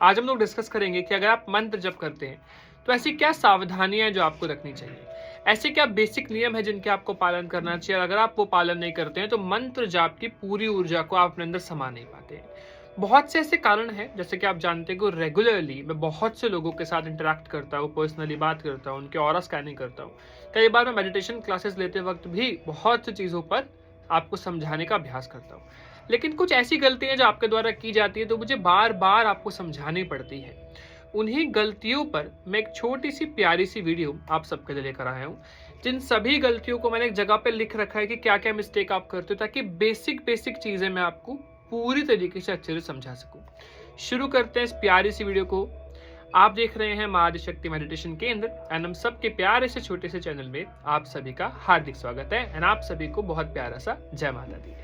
आज हम लोग डिस्कस करेंगे कि अगर आप मंत्र जप करते हैं तो ऐसी क्या सावधानियां हैं जो आपको रखनी चाहिए, ऐसे क्या बेसिक नियम है जिनके आपको पालन करना चाहिए। और अगर आप वो पालन नहीं करते हैं तो मंत्र जाप की पूरी ऊर्जा को आप अपने अंदर समा नहीं पाते हैं। बहुत से ऐसे कारण हैं, जैसे कि आप जानते हैं कि रेगुलरली मैं बहुत से लोगों के साथ इंटरेक्ट करता हूँ, पर्सनली बात करता हूँ, उनके ऑरा स्कैनिंग करता हूँ। कई बार मैं मेडिटेशन क्लासेस लेते वक्त भी बहुत सी चीज़ों पर आपको समझाने का अभ्यास करता हूँ। लेकिन कुछ ऐसी गलतियां जो आपके द्वारा की जाती है तो मुझे बार बार आपको समझानी पड़ती है। उन्हीं गलतियों पर मैं एक छोटी सी प्यारी सी वीडियो आप सबके लिए लेकर आया हूँ, जिन सभी गलतियों को मैंने एक जगह पे लिख रखा है कि क्या क्या मिस्टेक आप करते हो, ताकि बेसिक बेसिक चीजें मैं आपको पूरी तरीके से अच्छे से समझा सकूं। शुरू करते हैं इस प्यारी सी वीडियो को। आप देख रहे हैं माँ आदिशक्ति मेडिटेशन केंद्र एंड हम सबके प्यारे से छोटे से चैनल में आप सभी का हार्दिक स्वागत है एंड आप सभी को बहुत प्यारा सा जय माता दी।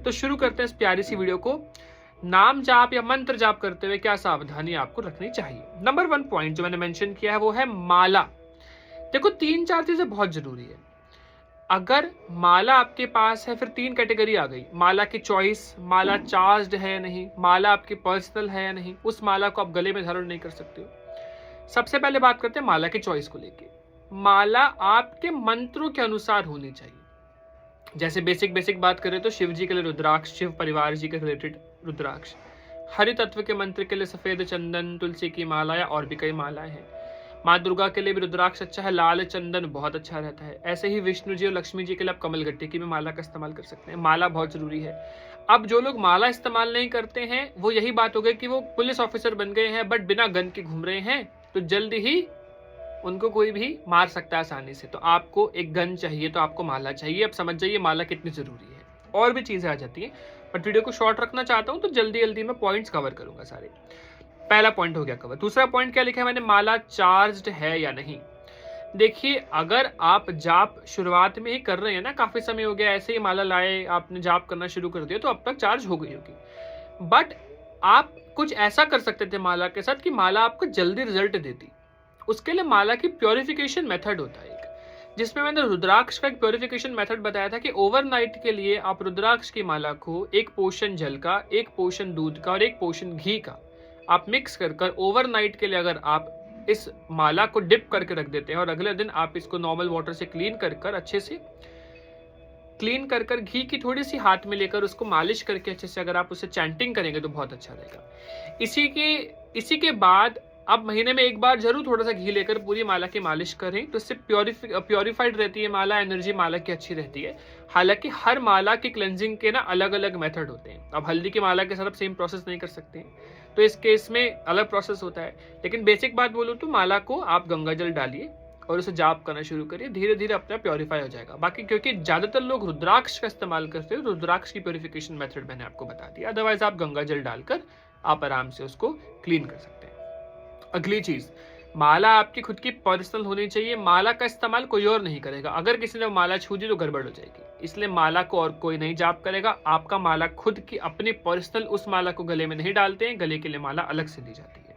तो शुरू करते हैं इस प्यारी सी वीडियो को। नाम जाप या मंत्र जाप करते हुए क्या सावधानी आपको रखनी चाहिए। नंबर 1 पॉइंट जो मैंने मेंशन किया है वो है माला। देखो 3-4 चीजें बहुत जरूरी है। अगर माला आपके पास है, फिर 3 कैटेगरी आ गई। माला की चॉइस, माला चार्ज्ड है या नहीं, माला आपकी पर्सनल है या नहीं, उस माला को आप गले में धारण नहीं कर सकते हो। सबसे पहले बात करते हैं माला की चॉइस को लेके। माला आपके मंत्रों के अनुसार होनी चाहिए। जैसे बेसिक बात करें तो शिव जी के लिए रुद्राक्ष, शिव परिवार जी के रिलेटेड रुद्राक्ष, हरि तत्व के मंत्र के लिए सफेद चंदन, तुलसी की माला या और भी कई मालाएं हैं। माँ दुर्गा के लिए भी रुद्राक्ष अच्छा है, लाल चंदन बहुत अच्छा रहता है। ऐसे ही विष्णु जी और लक्ष्मी जी के लिए आप कमलगट्टी की भी माला का इस्तेमाल कर सकते हैं। माला बहुत जरूरी है। अब जो लोग माला इस्तेमाल नहीं करते हैं वो यही बात हो गई कि वो पुलिस ऑफिसर बन गए हैं बट बिना गन के घूम रहे हैं, तो जल्दी ही उनको कोई भी मार सकता है आसानी से। तो आपको एक गन चाहिए तो आपको माला चाहिए। अब समझ जाइए माला कितनी जरूरी है। और भी चीजें आ जाती है बट वीडियो को शॉर्ट रखना चाहता हूं तो जल्दी जल्दी में पॉइंट्स कवर करूंगा सारे। पहला पॉइंट हो गया कवर। दूसरा पॉइंट क्या लिखा है मैंने, माला चार्ज्ड है या नहीं। देखिए अगर आप जाप शुरुआत में ही कर रहे हैं ना, काफी समय हो गया ऐसे ही माला लाए, आपने जाप करना शुरू कर दिया, तो अब तक चार्ज हो गई होगी। बट आप कुछ ऐसा कर सकते थे माला के साथ कि माला आपको जल्दी रिजल्ट देती। उसके लिए माला की प्योरिफिकेशन मेथड होता है एक, जिसमें मैंने रुद्राक्ष का एक प्योरिफिकेशन मेथड बताया था कि ओवरनाइट के लिए आप रुद्राक्ष की माला को एक पोर्शन जल का, एक पोर्शन दूध का और एक पोर्शन घी का आप मिक्स कर ओवरनाइट के लिए अगर आप इस माला को डिप करके रख देते हैं और अगले दिन आप इसको नॉर्मल वाटर से क्लीन कर अच्छे से क्लीन कर घी की थोड़ी सी हाथ में लेकर उसको मालिश करके अच्छे से अगर आप उसे चैंटिंग करेंगे तो बहुत अच्छा रहेगा। इसी के बाद अब महीने में एक बार जरूर थोड़ा सा घी लेकर पूरी माला की मालिश करें, तो इससे प्योरीफाइड रहती है माला, एनर्जी माला की अच्छी रहती है। हालांकि हर माला की क्लेंजिंग के ना अलग अलग मेथड होते हैं। अब हल्दी की माला के साथ आप सेम प्रोसेस नहीं कर सकते हैं, तो इस केस में अलग प्रोसेस होता है। लेकिन बेसिक बात बोलूँ तो माला को आप गंगा जल डालिए और उसे जाप करना शुरू करिए, धीरे धीरे अपना प्योरीफाई हो जाएगा। बाकी क्योंकि ज्यादातर लोग रुद्राक्ष का इस्तेमाल करते हैं, रुद्राक्ष की प्योरिफिकेशन मेथड मैंने आपको बता दिया। अदरवाइज आप गंगा जल डालकर आप आराम से उसको क्लीन कर सकते हैं। अगली चीज, माला आपकी खुद की पर्सनल होनी चाहिए। माला का इस्तेमाल कोई और नहीं करेगा। अगर किसी ने माला छू दी तो गड़बड़ हो जाएगी, इसलिए माला को और कोई नहीं जाप करेगा। आपका माला खुद की अपनी पर्सनल, उस माला को गले में नहीं डालते हैं, गले के लिए माला अलग से दी जाती है।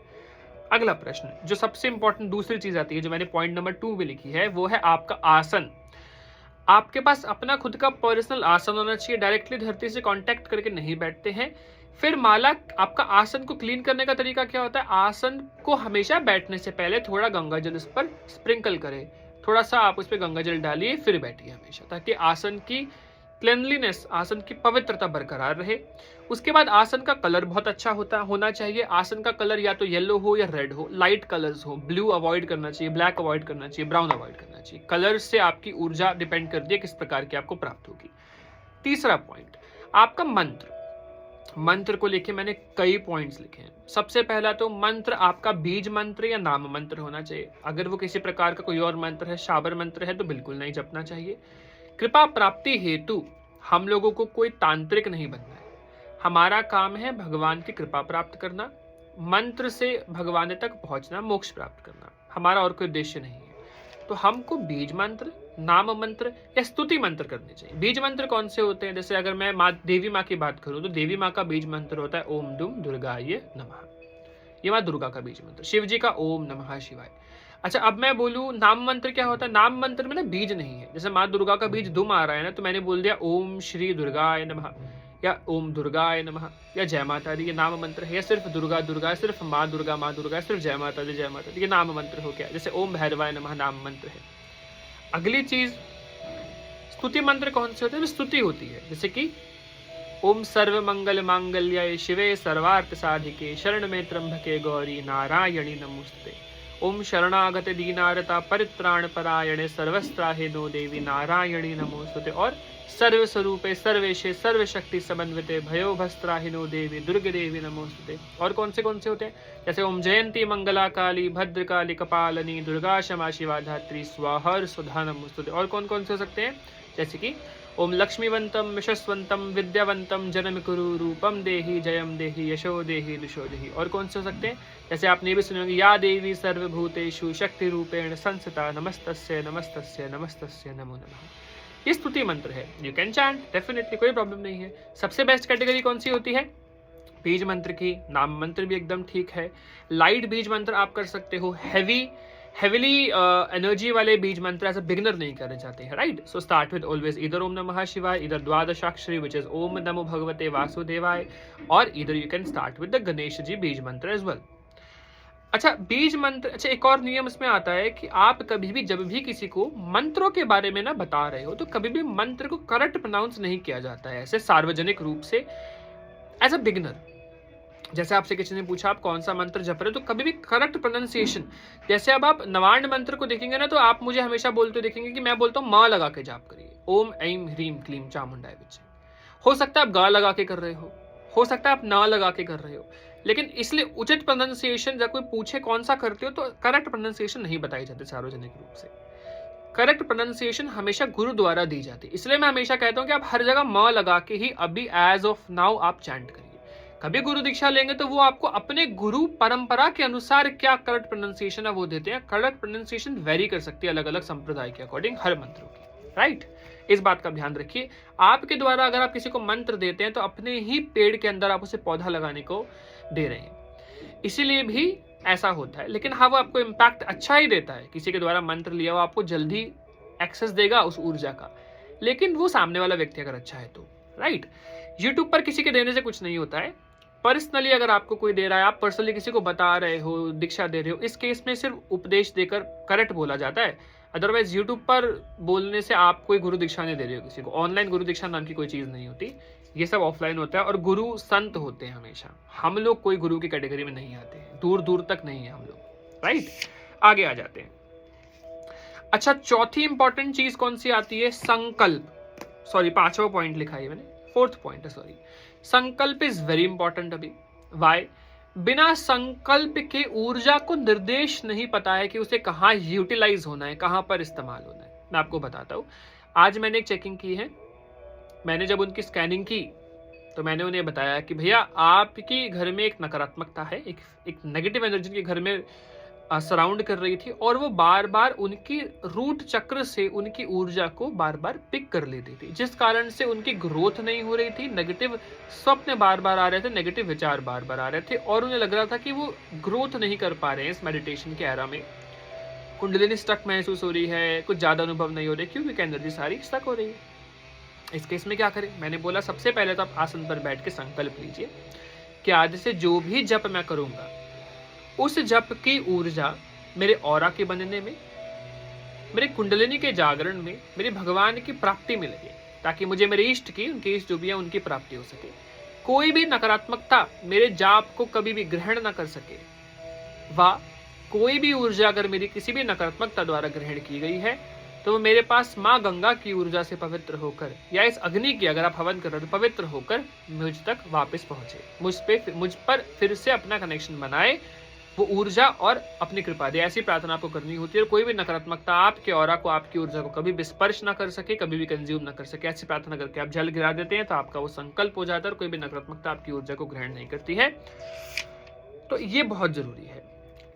अगला प्रश्न जो सबसे इंपॉर्टेंट दूसरी चीज आती है, जो मैंने पॉइंट नंबर 2 में लिखी है, वो है आपका आसन। आपके पास अपना खुद का पर्सनल आसन होना चाहिए। डायरेक्टली धरती से कांटेक्ट करके नहीं बैठते हैं। फिर माला आपका आसन को क्लीन करने का तरीका क्या होता है, आसन को हमेशा बैठने से पहले थोड़ा गंगा जल उस पर स्प्रिंकल करें, थोड़ा सा आप उस पर गंगा जल डालिए फिर बैठिए हमेशा, ताकि आसन की क्लेनलीनेस, आसन की पवित्रता बरकरार रहे। उसके बाद आसन का कलर बहुत अच्छा होना चाहिए। आसन का कलर या तो येलो हो या रेड हो, लाइट कलर्स हो। ब्लू अवॉइड करना चाहिए, ब्लैक अवॉइड करना चाहिए, ब्राउन अवॉइड करना चाहिए। कलर से आपकी ऊर्जा डिपेंड करती है किस प्रकार की आपको प्राप्त होगी। तीसरा पॉइंट, आपका मंत्र। मंत्र को लेके मैंने कई पॉइंट्स लिखे हैं। सबसे पहला तो मंत्र आपका बीज मंत्र या नाम मंत्र होना चाहिए। अगर वो किसी प्रकार का कोई और मंत्र है, शाबर मंत्र है, तो बिल्कुल नहीं जपना चाहिए। कृपा प्राप्ति हेतु हम लोगों को कोई तांत्रिक नहीं बनना है। हमारा काम है भगवान की कृपा प्राप्त करना, मंत्र से भगवान तक पहुंचना, मोक्ष प्राप्त करना। हमारा और कोई उद्देश्य नहीं है। तो हमको बीज मंत्र, नाम मंत्र या स्तुति मंत्र करने चाहिए। बीज मंत्र कौन से होते हैं, जैसे अगर मैं देवी माँ की बात करूं तो देवी माँ का बीज मंत्र होता है ओम दुम दुर्गाय नमः। ये माँ दुर्गा का बीज मंत्र। शिव जी का ओम नमः शिवाय। अच्छा, अब मैं बोलूं नाम मंत्र क्या होता है। नाम मंत्र में ना बीज नहीं है। जैसे माँ दुर्गा का बीज दुम आ रहा है ना, तो मैंने बोल दिया ओम श्री दुर्गाय नमः। या ओम दुर्गाय नमः या जय माता दी, ये नाम मंत्र है, या सिर्फ दुर्गा दुर्गा, सिर्फ माँ दुर्गा, सिर्फ जय माता दी, ये नाम मंत्र हो गया। जैसे ओम भैरवाय नमः नाम मंत्र है। अगली चीज स्तुति मंत्र कौन से होते हैं? स्तुति होती है, जैसे कि ओम सर्व मंगल मांगल्ये शिवे सर्वार्थ साधिके शरण में त्र्यंबके गौरी नारायणी नमोस्तुते। ओम शरणागत दीनारता परित्राण परायणे सर्वस्त्राहे नो देवी नारायणी नमोस्तुते। और सर्व स्वरूपे सर्वेशे सर्वशक्ति समन्विते भयो भस्त्राहिनो देवी दुर्गे देवी नमोस्तुते। और कौन से होते हैं? जैसे ओम जयंती मंगला काली भद्रकाली कपालनी दुर्गा क्षमा शिवा धात्री स्वाहा सुधा नमोस्तुते। और कौन से हो सकते हैं? जैसे कि ओम लक्ष्मीवंतम यशस्वंतम विद्यावंतम जन्म कुरु रूपम देहि जयम देहि यशो देहि दिशो देहि। और कौन से हो सकते हैं? जैसे आपने भी सुने होंगे या देवी सर्वभूतेषु शक्ति रूपेण संस्थिता नमस्तस्यै नमस्तस्यै नमस्तस्यै नमो नमः। ये स्तुति मंत्र है, यू कैन चैंट डेफिनेटली, कोई प्रॉब्लम नहीं है। सबसे बेस्ट कैटेगरी कौन सी होती है? बीज मंत्र की। नाम मंत्र भी एकदम ठीक है। लाइट बीज मंत्र आप कर सकते हो। हेवीली एनर्जी वाले बीज मंत्र एज अ बिगिनर नहीं करने चाहते हैं, right? So start with always इधर ओम नमः शिवाय, इधर द्वादशाक्षरी विच इज ओम नमो भगवते वासुदेवाय, और इधर you can start with the Ganesh ji beej mantra as well. अच्छा, बीज मंत्र, अच्छा एक और नियम इसमें आता है कि आप कभी भी जब भी किसी को मंत्रों के बारे में ना बता रहे हो तो कभी भी मंत्र को करेक्ट प्रोनाउंस नहीं किया जाता है ऐसे सार्वजनिक रूप से एज अ बिगिनर। जैसे आपसे किसी ने पूछा आप कौन सा मंत्र जप रहे हो, तो कभी भी करेक्ट प्रोनाउंसिएशन, जैसे अब आप नवार्ण मंत्र को देखेंगे ना तो आप मुझे हमेशा बोलते देखेंगे कि मैं बोलता हूँ माँ लगा के जाप करिए, ओम ऐम ह्रीम क्लीम चामुंडाय विचे। हो सकता है आप गा लगा के कर रहे हो सकता है आप ना लगा के कर रहे हो, लेकिन इसलिए उचित प्रोनाउंसिएशन जब कोई पूछे कौन सा करते हो तो करेक्ट प्रोनाउंसिएशन नहीं बताई जाती सार्वजनिक रूप से। करेक्ट प्रोनाउंसिएशन हमेशा गुरु द्वारा दी जाती है। इसलिए मैं हमेशा कहता हूं कि आप हर जगह मां लगा के ही अभी एज ऑफ नाउ आप चैंट करिए। कभी गुरु दीक्षा लेंगे तो वो आपको अपने गुरु परंपरा के अनुसार क्या करेक्ट प्रोनाउंसिएशन है वो देते हैं। करेक्ट प्रोनाउंसिएशन वेरी कर सकती है अलग अलग संप्रदाय के अकॉर्डिंग हर मंत्रों की, राइट? इस बात का ध्यान रखिए। आपके द्वारा अगर आप किसी को मंत्र देते हैं तो अपने ही पेड़ के अंदर आप उसे पौधा लगाने को दे रहे हैं, इसीलिए भी ऐसा होता है। लेकिन हाँ, वो आपको इम्पैक्ट अच्छा ही देता है। किसी के द्वारा मंत्र लिया वो आपको जल्दी एक्सेस देगा उस ऊर्जा का, लेकिन वो सामने वाला व्यक्ति अगर अच्छा है तो, राइट? यूट्यूब पर किसी के देने से कुछ नहीं होता है। पर्सनली अगर आपको कोई दे रहा है, आप पर्सनली किसी को बता रहे हो, दीक्षा दे रहे हो, इस केस में सिर्फ उपदेश देकर करेक्ट बोला जाता है। अदरवाइज यूट्यूब पर बोलने से आप कोई गुरु दीक्षा नहीं दे रहे हो किसी को। ऑनलाइन गुरु दीक्षा नाम की कोई चीज नहीं होती, ये सब ऑफलाइन होता है। और गुरु संत होते हैं हमेशा। हम लोग कोई गुरु की कैटेगरी में नहीं आते हैं, दूर दूर तक नहीं है हम लोग, राइट? आगे आ जाते हैं। अच्छा, चौथी इंपॉर्टेंट चीज कौन सी आती है? संकल्प। सॉरी, 5वां पॉइंट लिखा है मैंने, 4th पॉइंट है, सॉरी। संकल्प इज वेरी इंपॉर्टेंट। अभी वाई? बिना संकल्प के ऊर्जा को निर्देश नहीं पता है कि उसे कहाँ यूटिलाइज होना है, कहाँ पर इस्तेमाल होना है। मैं आपको बताता हूँ। आज मैंने एक चेकिंग की है। मैंने जब उनकी स्कैनिंग की तो मैंने उन्हें बताया कि भैया आपके घर में एक नकारात्मकता है, एक नेगेटिव एनर्जी के घर में सराउंड कर रही थी, और वो बार बार उनकी रूट चक्र से उनकी ऊर्जा को बार बार पिक कर लेती थी, जिस कारण से उनकी ग्रोथ नहीं हो रही थी। नेगेटिव स्वप्न बार बार आ रहे थे, नेगेटिव विचार बार बार आ रहे थे, और उन्हें लग रहा था कि वो ग्रोथ नहीं कर पा रहे हैं इस मेडिटेशन के एरा में। कुंडलिनी स्टक महसूस हो रही है, कुछ ज्यादा अनुभव नहीं हो रहे, क्योंकि एनर्जी सारी स्टक हो रही है। इस केस में क्या करें? मैंने बोला सबसे पहले तो आप आसन पर बैठ के संकल्प लीजिए कि आज से जो भी जप मैं करूंगा उस जप की ऊर्जा मेरे ऑरा के बनने में, मेरे कुंडलिनी के जागरण में, मेरे भगवान की प्राप्ति में लगे, ताकि मुझे मेरे इष्ट की, उनके इष्ट जो भी है उनकी प्राप्ति हो सके। कोई भी नकारात्मकता मेरे जाप को कभी भी ग्रहण न कर सके। वा कोई भी ऊर्जा अगर मेरी किसी भी नकारात्मकता द्वारा ग्रहण की गई है तो वो मेरे पास माँ गंगा की ऊर्जा से पवित्र होकर, या इस अग्नि की अगर आप हवन कर रहे हो तो पवित्र होकर मुझ तक वापस पहुंचे, मुझ पर फिर से अपना कनेक्शन बनाए, वो ऊर्जा और अपनी कृपा दे। ऐसी प्रार्थना आपको करनी होती है। और कोई भी नकारात्मकता आपके ऑरा को, आपकी ऊर्जा को कभी भी स्पर्श ना कर सके, कभी भी कंज्यूम ना कर सके। ऐसी प्रार्थना करके आप जल गिरा देते हैं तो आपका वो संकल्प हो जाता है और कोई भी नकारात्मकता आपकी ऊर्जा को ग्रहण नहीं करती है। तो ये बहुत जरूरी है।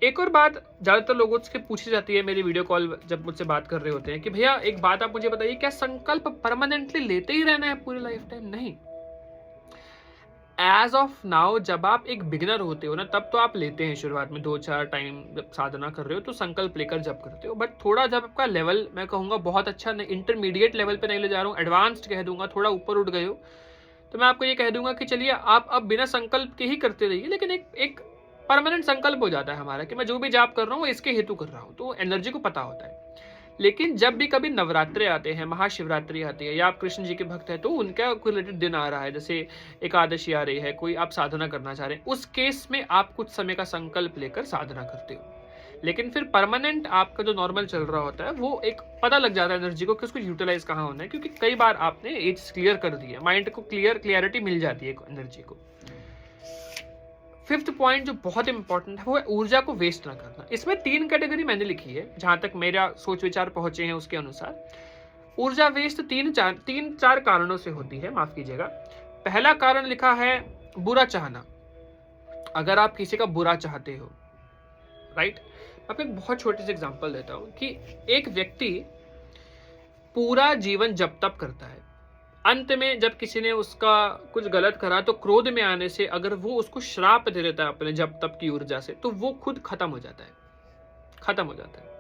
एक और बात ज्यादातर लोगों से पूछी जाती है मेरी वीडियो कॉल जब मुझसे बात कर रहे होते हैं कि भैया एक बात आप मुझे बताइए, क्या संकल्प परमानेंटली लेते ही रहना है पूरी लाइफ टाइम? नहीं। एज ऑफ नाउ जब आप एक बिगिनर होते हो ना, तब तो आप लेते हैं शुरुआत में 2-4 टाइम जब साधना कर रहे हो तो संकल्प लेकर जब करते हो। बट थोड़ा जब आपका लेवल, मैं कहूँगा बहुत अच्छा नहीं, इंटरमीडिएट लेवल पे नहीं ले जा रहा हूँ, एडवांस्ड कह दूंगा, थोड़ा ऊपर उठ गए हो, तो मैं आपको ये कह दूंगा कि चलिए आप अब बिना संकल्प के ही करते रहिए, लेकिन एक परमानेंट संकल्प हो जाता है हमारा कि मैं जो भी जाप कर रहा हूँ वो इसके हेतु कर रहा हूँ, तो एनर्जी को पता होता है। लेकिन जब भी कभी नवरात्रे आते हैं, महाशिवरात्रि आती है, या आप कृष्ण जी के भक्त हैं तो उनका कोई रिलेटेड दिन आ रहा है, जैसे एकादशी आ रही है, कोई आप साधना करना चाह रहे हैं, उस केस में आप कुछ समय का संकल्प लेकर साधना करते हो। लेकिन फिर परमानेंट आपका जो नॉर्मल चल रहा होता है वो एक पता लग जाता है एनर्जी को कि उसको यूटिलाइज कहाँ होना है, क्योंकि कई बार आपने ये चीज क्लियर कर दी है, माइंड को क्लियरिटी मिल जाती है एनर्जी को। फिफ्थ पॉइंट जो बहुत इंपॉर्टेंट है वो है ऊर्जा को वेस्ट ना करना। इसमें 3 कैटेगरी मैंने लिखी है, जहां तक मेरा सोच विचार पहुंचे हैं उसके अनुसार। ऊर्जा वेस्ट तीन चार कारणों से होती है, माफ कीजिएगा। पहला कारण लिखा है बुरा चाहना। अगर आप किसी का बुरा चाहते हो, राइट, आपको एक बहुत छोटी सी एग्जांपल देता हूं कि एक व्यक्ति पूरा जीवन जप तप करता है, अंत में जब किसी ने उसका कुछ गलत करा तो क्रोध में आने से अगर वो उसको श्राप दे देता है अपने जप तप की ऊर्जा से, तो वो खुद खत्म हो जाता है।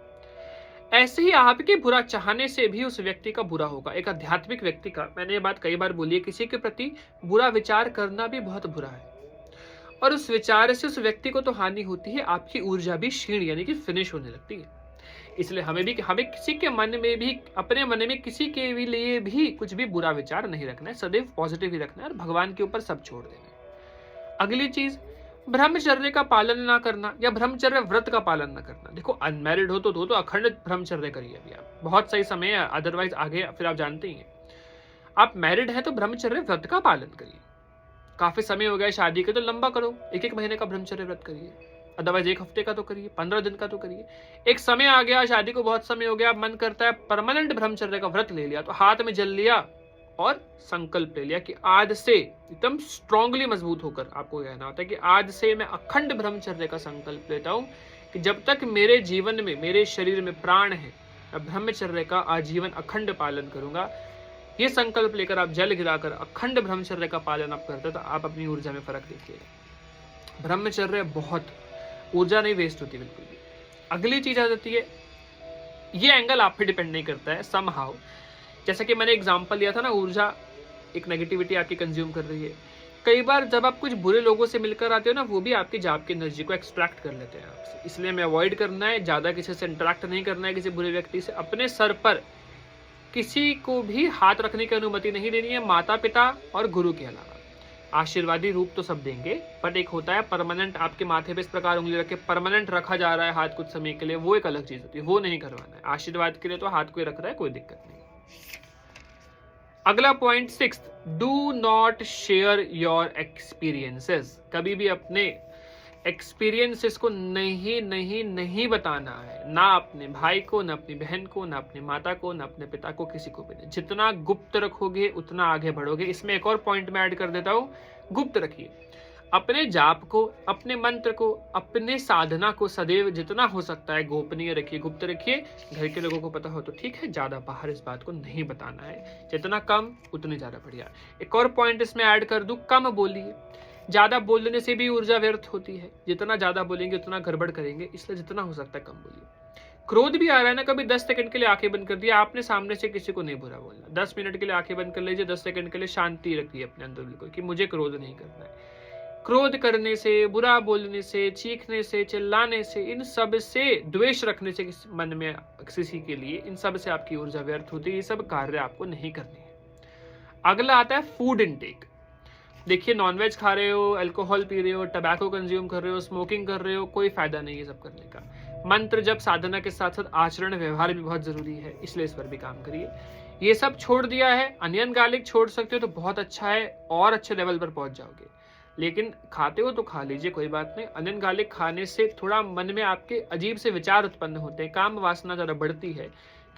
ऐसे ही आपके बुरा चाहने से भी उस व्यक्ति का बुरा होगा। एक आध्यात्मिक व्यक्ति का, मैंने ये बात कई बार बोली है, किसी के प्रति बुरा विचार करना भी बहुत बुरा है, और उस विचार से उस व्यक्ति को तो हानि होती है, आपकी ऊर्जा भी क्षीण यानी कि फिनिश होने लगती है। इसलिए हमें किसी के मन में भी, अपने मन में किसी के भी लिए भी कुछ भी बुरा विचार नहीं रखना है, सदैव पॉजिटिव ही रखना है और भगवान के ऊपर सब छोड़ देना है। अगली चीज, ब्रह्मचर्य का पालन ना करना या ब्रह्मचर्य व्रत का पालन ना करना। देखो, अनमैरिड हो तो अखंड ब्रह्मचर्य करिए, अभी आप बहुत सही समय है, अदरवाइज आगे फिर आप जानते ही हैं। आप मैरिड है तो ब्रह्मचर्य व्रत का पालन करिए। काफी समय हो गया शादी के तो लंबा करो, 1 महीने का ब्रह्मचर्य व्रत करिए, अदरवाइज 1 हफ्ते का तो करिए, 15 दिन का तो करिए। एक समय आ गया, शादी को बहुत समय हो गया, मन करता है परमानेंट ब्रह्मचर्य का व्रत ले लिया, तो हाथ में जल लिया और संकल्प ले लिया कि आज से एकदम स्ट्रांगली मजबूत होकर आपको कहना होता है कि आज से मैं अखंड ब्रह्मचर्य का संकल्प लेता हूं कि जब तक मेरे जीवन में, मेरे शरीर में प्राण है, मैं ब्रह्मचर्य का आजीवन अखंड पालन करूंगा। ये संकल्प लेकर आप जल गिराकर अखंड ब्रह्मचर्य का पालन आप करते हो तो आप अपनी ऊर्जा में फर्क देखिएगा। ब्रह्मचर्य बहुत, ऊर्जा नहीं वेस्ट होती बिल्कुल भी। अगली चीज आ जाती है, ये एंगल आप पे डिपेंड नहीं करता है, समहाउ, जैसा कि मैंने एग्जांपल लिया था ना, ऊर्जा एक नेगेटिविटी आपकी कंज्यूम कर रही है। कई बार जब आप कुछ बुरे लोगों से मिलकर आते हो ना, वो भी आपकी जाप की एनर्जी को एक्सट्रैक्ट कर लेते हैं आपसे। इसलिए हमें अवॉइड करना है, ज्यादा किसी से इंटरेक्ट नहीं करना है, किसी बुरे व्यक्ति से। अपने सर पर किसी को भी हाथ रखने की अनुमति नहीं देनी है, माता पिता और गुरु के अलावा। आशीर्वादी रूप तो सब देंगे, बट एक होता है परमानेंट, आपके माथे पे इस प्रकार उंगली रख के परमानेंट रखा जा रहा है हाथ कुछ समय के लिए, वो एक अलग चीज होती है, वो नहीं करवाना है। आशीर्वाद के लिए तो हाथ कोई रख रहा है, कोई दिक्कत नहीं। अगला point 6, do not share your experiences. कभी भी अपने एक्सपीरियंसेस को नहीं बताना है, ना अपने भाई को, ना अपनी बहन को, ना अपनी माता को, ना अपने पिता को, किसी को भी नहीं। जितना गुप्त रखोगे उतना आगे बढ़ोगे। इसमें एक और पॉइंट मैं ऐड कर देता हूं, गुप्त रखिए अपने जाप को, अपने मंत्र को, अपने साधना को सदैव जितना हो सकता है गोपनीय रखिए, गुप्त रखिए। घर के लोगों को पता हो तो ठीक है, ज्यादा बाहर इस बात को नहीं बताना है। जितना कम उतनी ज्यादा बढ़िया। एक और पॉइंट इसमें ऐड कर दूं, कम बोलिए। ज्यादा बोलने से भी ऊर्जा व्यर्थ होती है, जितना ज्यादा बोलेंगे उतना गड़बड़ करेंगे, इसलिए जितना हो सकता है कम बोलिए। क्रोध भी आ रहा है ना, कभी 10 सेकंड के लिए आंखें बंद कर दिया आपने, सामने से किसी को नहीं बुरा बोलना। 10 मिनट के लिए आंखें बंद कर लीजिए, 10 सेकंड के लिए शांति रखिए अपने अंदर बिल्कुल कि मुझे क्रोध नहीं करना है। क्रोध करने से, बुरा बोलने से, चीखने से, चिल्लाने से, इन सब से, द्वेष रखने से मन में किसी के लिए, इन सब से आपकी ऊर्जा व्यर्थ होती है। ये सब कार्य आपको नहीं करने हैं। अगला आता है फूड इनटेक। देखिए, नॉनवेज खा रहे हो, अल्कोहल पी रहे हो, टबैको कंज्यूम कर रहे हो, स्मोकिंग कर रहे हो, कोई फायदा नहीं है सब करने का। मंत्र जब साधना के साथ साथ आचरण व्यवहार भी बहुत जरूरी है, इसलिए इस पर भी काम करिए। ये सब छोड़ दिया है, अनियन गार्लिक छोड़ सकते हो तो बहुत अच्छा है, और अच्छे लेवल पर पहुंच जाओगे। लेकिन खाते हो तो खा लीजिए, कोई बात नहीं। अनियन गार्लिक खाने से थोड़ा मन में आपके अजीब से विचार उत्पन्न होते हैं, काम वासना ज्यादा बढ़ती है।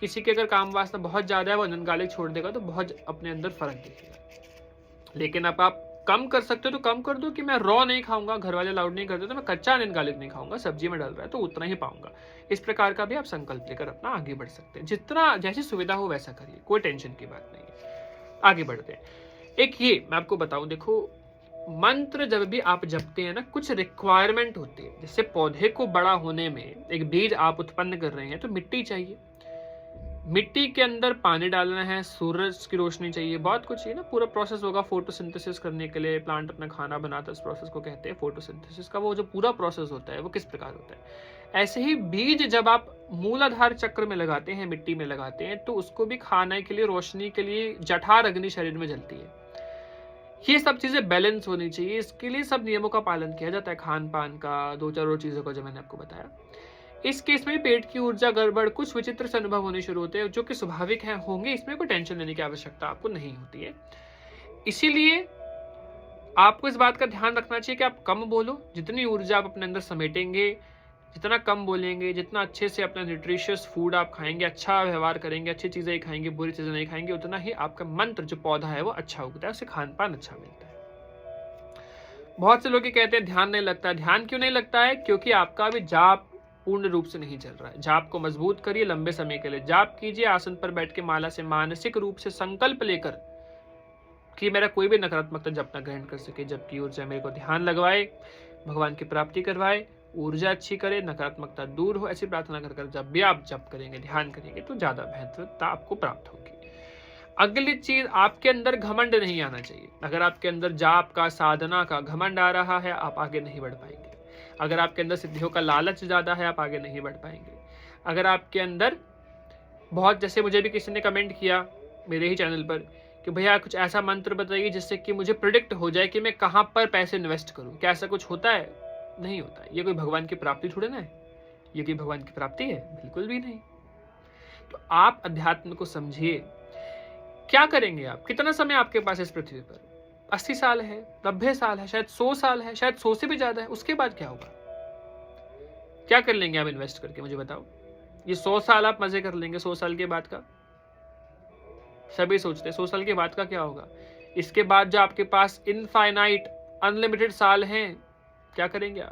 किसी के अगर काम वासना बहुत ज्यादा है, वो अनियन गार्लिक छोड़ देगा तो बहुत अपने अंदर फर्क दिखेगा। लेकिन अब आप कम कर सकते हो तो कम कर दो कि मैं रॉ नहीं खाऊंगा, घर वाले अलाउड नहीं करते तो मैं कच्चा अनियन गार्लिक नहीं खाऊंगा, सब्जी में डल रहा है तो उतना ही पाऊंगा। इस प्रकार का भी आप संकल्प लेकर अपना आगे बढ़ सकते हैं। जितना जैसी सुविधा हो वैसा करिए, कोई टेंशन की बात नहीं है। आगे बढ़ते हैं। एक ये मैं आपको बताऊं, देखो, मंत्र जब भी आप जपते हैं ना, कुछ रिक्वायरमेंट होती है। जैसे पौधे को बड़ा होने में एक बीज आप उत्पन्न कर रहे हैं तो मिट्टी चाहिए। मिट्टी के अंदर पानी डालना है, सूरज की रोशनी चाहिए, बहुत कुछ चाहिए ना। पूरा प्रोसेस होगा फोटोसिंथेसिस करने के लिए, प्लांट अपना खाना बनाता है, उस प्रोसेस को कहते हैं फोटोसिंथेसिस का। वो जो पूरा प्रोसेस होता है वो किस प्रकार होता है। ऐसे ही बीज जब आप मूलाधार चक्र में लगाते हैं, मिट्टी में लगाते हैं, तो उसको भी खाने के लिए, रोशनी के लिए जठर अग्नि शरीर में जलती है। ये सब चीजें बैलेंस होनी चाहिए, इसके लिए सब नियमों का पालन किया जाता है, खान पान का, दो चार और चीजों का जो मैंने आपको बताया। इस केस में पेट की ऊर्जा गड़बड़, कुछ विचित्र से अनुभव होने शुरू होते हैं, जो कि स्वाभाविक है, होंगे, इसमें कोई टेंशन लेने की आवश्यकता आपको नहीं होती है। इसीलिए आपको इस बात का ध्यान रखना चाहिए कि आप कम बोलो। जितनी ऊर्जा आप अपने अंदर समेटेंगे, जितना कम बोलेंगे, जितना अच्छे से अपना न्यूट्रिशियस फूड आप खाएंगे, अच्छा व्यवहार करेंगे, अच्छी चीजें खाएंगे, बुरी चीजें नहीं खाएंगे, उतना ही आपका मंत्र जो पौधा है वो अच्छा उगता है, उससे खान पान अच्छा मिलता है। बहुत से लोग कहते हैं ध्यान नहीं लगता। ध्यान क्यों नहीं लगता है? क्योंकि आपका अभी जाप पूर्ण रूप से नहीं चल रहा है। जाप को मजबूत करिए, लंबे समय के लिए जाप कीजिए, आसन पर बैठ के माला से मानसिक रूप से संकल्प लेकर कि मेरा कोई भी नकारात्मकता जप न ग्रहण कर सके, जबकि ऊर्जा मेरे को ध्यान लगवाए, भगवान की प्राप्ति करवाए, ऊर्जा अच्छी करे, नकारात्मकता दूर हो, ऐसी प्रार्थना कर जब भी आप जप करेंगे, ध्यान करेंगे, तो ज्यादा बेहतरता आपको प्राप्त होगी। अगली चीज, आपके अंदर घमंड नहीं आना चाहिए। अगर आपके अंदर जाप का, साधना का घमंड आ रहा है, आप आगे नहीं बढ़ पाएंगे। अगर आपके अंदर सिद्धियों का लालच ज्यादा है, आप आगे नहीं बढ़ पाएंगे। अगर आपके अंदर बहुत, जैसे मुझे भी किसी ने कमेंट किया मेरे ही चैनल पर कि भैया कुछ ऐसा मंत्र बताइए जिससे कि मुझे प्रिडिक्ट हो जाए कि मैं कहां पर पैसे इन्वेस्ट करूं, क्या ऐसा कुछ होता है? नहीं होता है। ये कोई भगवान की प्राप्ति थोड़े ना है, ये कोई भगवान की प्राप्ति है? बिल्कुल भी नहीं। तो आप अध्यात्म को समझिए। क्या करेंगे आप? कितना समय आपके पास इस पृथ्वी पर? 80 साल है, 90 साल है, शायद 100 साल है, शायद 100 से भी ज्यादा है। उसके बाद क्या होगा? क्या कर लेंगे आप इन्वेस्ट करके, मुझे बताओ। ये 100 साल आप मजे कर लेंगे, 100 साल के बाद का सभी सोचते हैं 100 साल के बाद का क्या होगा। इसके बाद जो आपके पास इनफाइनाइट अनलिमिटेड साल हैं, क्या करेंगे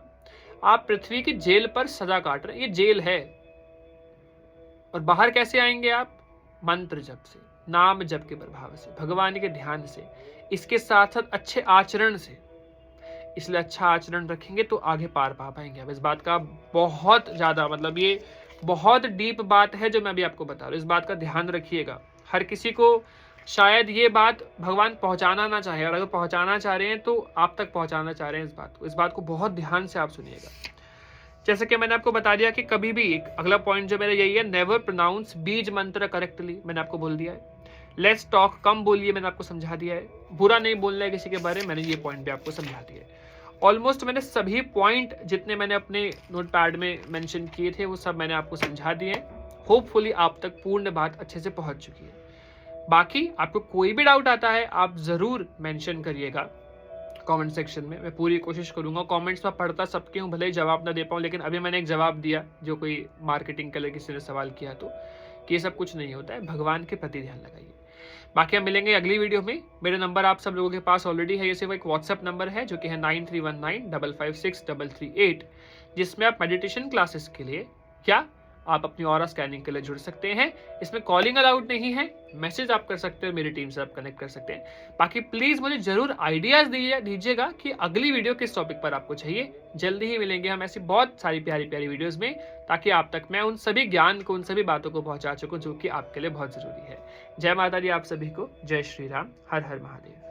आप पृथ्वी की जेल पर सजा काट रहे हैं। ये जेल है, और बाहर कैसे आएंगे आप? मंत्र जप से, नाम जप के प्रभाव से, भगवान के ध्यान से, इसके साथ साथ अच्छे आचरण से। इसलिए अच्छा आचरण रखेंगे तो आगे पार पा पाएंगे। अब इस बात का बहुत ज्यादा, मतलब ये बहुत डीप बात है जो मैं अभी आपको बता रहा हूं, इस बात का ध्यान रखिएगा। हर किसी को शायद ये बात भगवान पहुंचाना ना चाहे, और अगर पहुंचाना चाह रहे हैं तो आप तक पहुंचाना चाह रहे हैं इस बात को बहुत ध्यान से आप सुनिएगा। जैसे कि मैंने आपको बता दिया कि कभी भी, एक अगला पॉइंट जो मेरा यही है, नेवर प्रोनाउंस बीज मंत्र करेक्टली, मैंने आपको बोल दिया है। लेट्स टॉक, कम बोलिए, मैंने आपको समझा दिया है। बुरा नहीं बोलना है किसी के बारे में, मैंने ये पॉइंट भी आपको समझा दिया है। ऑलमोस्ट मैंने सभी पॉइंट जितने मैंने अपने नोटपैड में मेंशन किए थे वो सब मैंने आपको समझा दिए। होपफुली आप तक पूर्ण बात अच्छे से पहुंच चुकी है। बाकी आपको कोई भी डाउट आता है आप जरूर मेंशन करिएगा कमेंट सेक्शन में। मैं पूरी कोशिश करूंगा, कमेंट्स में पढ़ता सबके हूँ, भले ही जवाब ना दे पाऊँ, लेकिन अभी मैंने एक जवाब दिया जो कोई मार्केटिंग के लिए किसी ने सवाल किया, तो कि ये सब कुछ नहीं होता है, भगवान के प्रति ध्यान लगाइए। बाकी हम मिलेंगे अगली वीडियो में। मेरा नंबर आप सब लोगों के पास ऑलरेडी है, ये सिर्फ एक व्हाट्सएप नंबर है जो कि है 9319556338, जिसमें आप मेडिटेशन क्लासेस के लिए या आप अपनी ऑरा स्कैनिंग के लिए जुड़ सकते हैं। इसमें कॉलिंग अलाउड नहीं है, मैसेज आप कर सकते हो, मेरी टीम से आप कनेक्ट कर सकते हैं। बाकी प्लीज मुझे जरूर आइडियाज दीजिएगा कि अगली वीडियो किस टॉपिक पर आपको चाहिए। जल्दी ही मिलेंगे हम ऐसी बहुत सारी प्यारी प्यारी वीडियोस में, ताकि आप तक मैं उन सभी ज्ञान को, उन सभी बातों को पहुंचा सकूं जो कि आपके लिए बहुत जरूरी है। जय माता दी आप सभी को, जय श्री राम, हर हर महादेव।